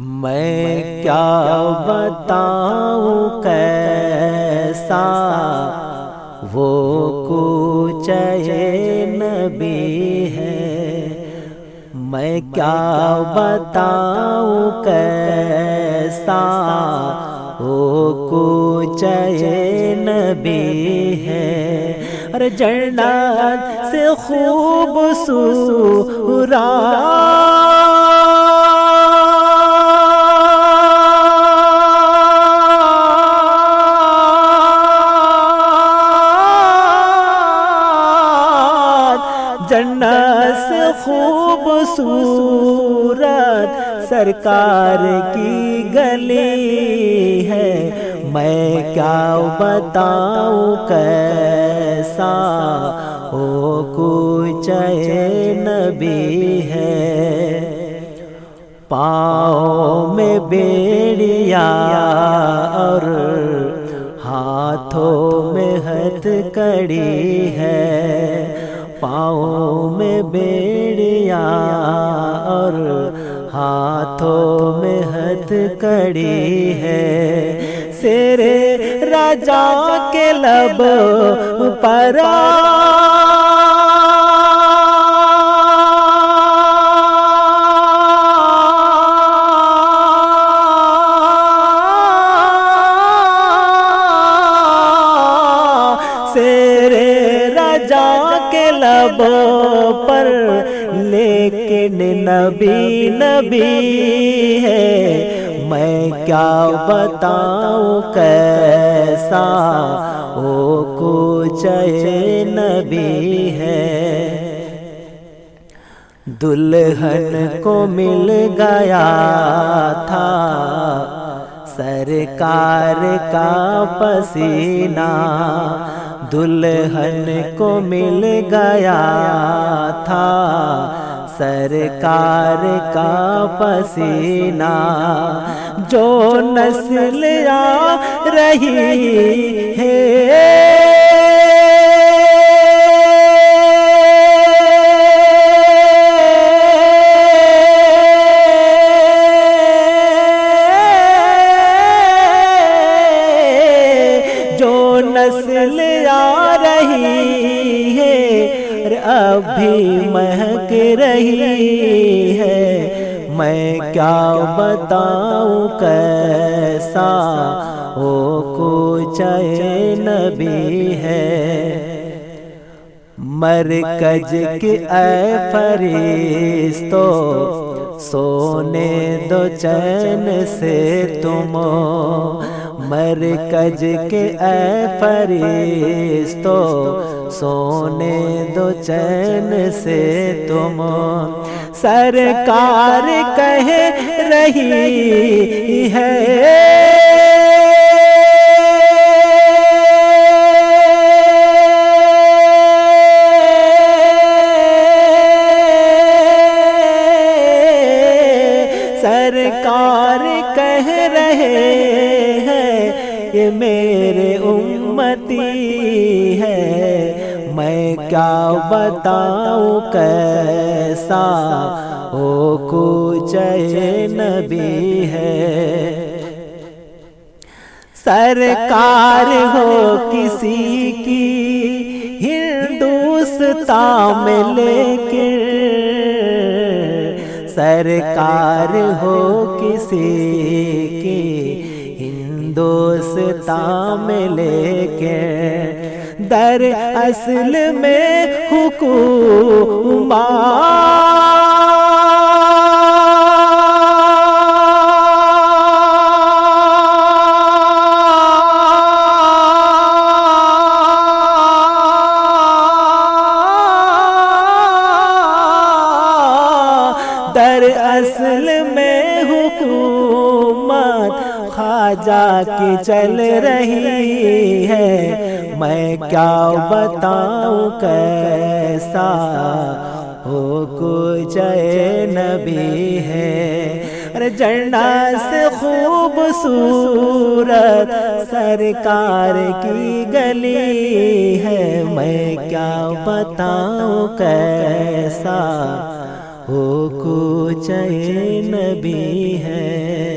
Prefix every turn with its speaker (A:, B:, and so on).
A: میں کیا بتاؤں کیسا وہ کوچے نبی ہے، میں کیا بتاؤں کیسا وہ کوچے نبی ہے۔ ارے جنت سے خوبصورت جنت سے خوبصورت سرکار کی گلی ہے، میں کیا بتاؤں کیسا وہ کوچے نبی ہے۔ پاؤں میں بیڑیا اور ہاتھوں میں ہتھ کڑی ہے، پاؤں میں بیڑیا اور ہاتھوں میں ہتھ کڑی ہے، شیر راجا کے لب پر پر لیکن نبی نبی ہے، میں کیا بتاؤں کیسا وہ کوچے نبی ہے۔ دلہن کو مل گیا تھا سرکار کا پسینہ، دلہن کو مل گیا تھا سرکار کا پسینہ، جو نسل آ رہی ہے نسل آ رہی ہے، اب بھی مہک رہی ہے، میں کیا بتاؤں کیسا وہ کوچے نبی ہے۔ مرکز کے اے فرشتو سونے دو چین سے تم، مرکز کے اے فرشتو سونے دو چین سے تم، سرکار کہہ رہی ہے سرکار کہہ رہے ہیں یہ میرے امتی ہے، میں کیا بتاؤں کیسا وہ کوچے نبی ہے۔ سرکار ہو کسی کی ہندوستان میں لیکن، سرکار ہو کسی کی ہندوستان میں لیکن، در اصل میں حکومت در اصل میں حکومت خواجہ کی چل رہی ہے، میں کیا بتاؤں کیسا وہ کوچے نبی ہے۔ جنت سے خوبصورت سرکار کی گلی ہے، میں کیا بتاؤں کیسا وہ کوچے نبی ہے.